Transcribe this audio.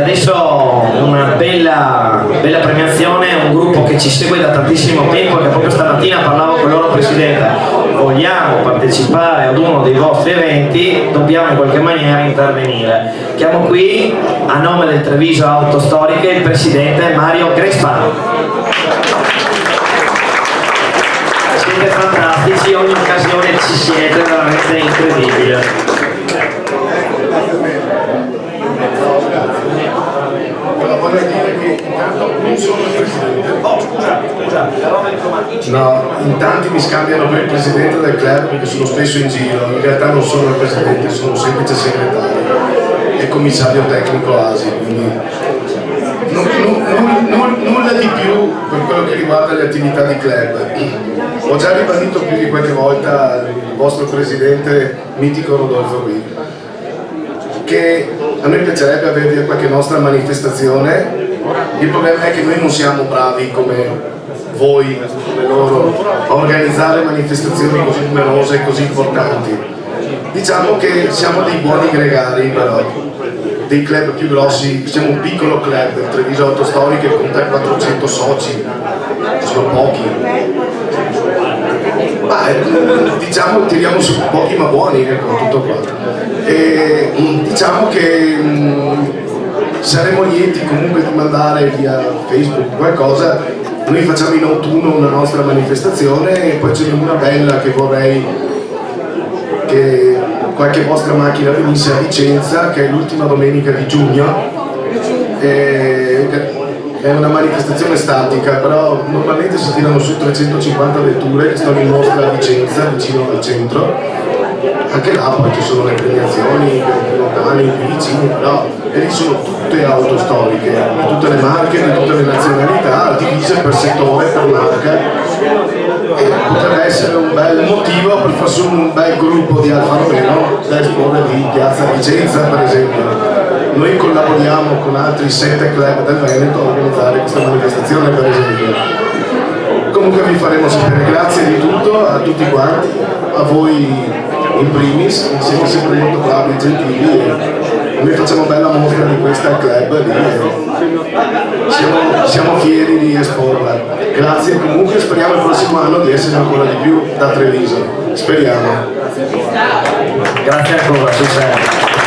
adesso una bella premiazione, un gruppo che ci segue da tantissimo tempo, che proprio stamattina parlavo con il loro presidente: vogliamo partecipare ad uno dei vostri eventi, dobbiamo in qualche maniera intervenire. Chiamo qui a nome del Treviso Autostoriche il presidente Mario Grespano. Siete fantastici, ogni occasione ci siete, veramente incredibile. Vorrei dire che intanto non sono il presidente. No, in tanti mi scambiano per il presidente del club perché sono spesso in giro. In realtà non sono il presidente, sono un semplice segretario e commissario tecnico ASI, quindi nulla di più per quello che riguarda le attività di club. Ho già ribadito più di qualche volta il vostro presidente mitico Rodolfo qui che a noi piacerebbe avervi a qualche nostra manifestazione. Il problema è che noi non siamo bravi come voi, come loro, a organizzare manifestazioni così numerose e così importanti. Diciamo che siamo dei buoni gregari, però dei club più grossi. Siamo un piccolo club, il Treviso Autostoriche, che conta 400 soci, sono pochi. Diciamo tiriamo su pochi ma buoni, ecco, tutto qua. E diciamo che saremo lieti comunque di mandare via Facebook qualcosa. Noi facciamo in autunno una nostra manifestazione e poi c'è una bella che vorrei che qualche vostra macchina venisse a Vicenza, che è l'ultima domenica di giugno. È una manifestazione statica, però normalmente si tirano su 350 vetture che stanno in mostra a Vicenza, vicino al centro. Anche là poi ci sono le premiazioni per i lontani, i vicini, però e lì sono tutte auto storiche, di tutte le marche, di tutte le nazionalità, divise per settore, per marca. E potrebbe essere un bel motivo per far su un bel gruppo di Alfa Romeo da esporre di Piazza Vicenza, per esempio. Noi collaboriamo con altri 7 club del Veneto a organizzare questa manifestazione, per esempio. Comunque vi faremo sapere. Grazie di tutto a tutti quanti, a voi in primis, siete sempre molto bravi e gentili e noi facciamo bella mostra di questa club e siamo fieri di esporla. Grazie comunque, speriamo il prossimo anno di essere ancora di più da Treviso, speriamo. Grazie ancora, successo.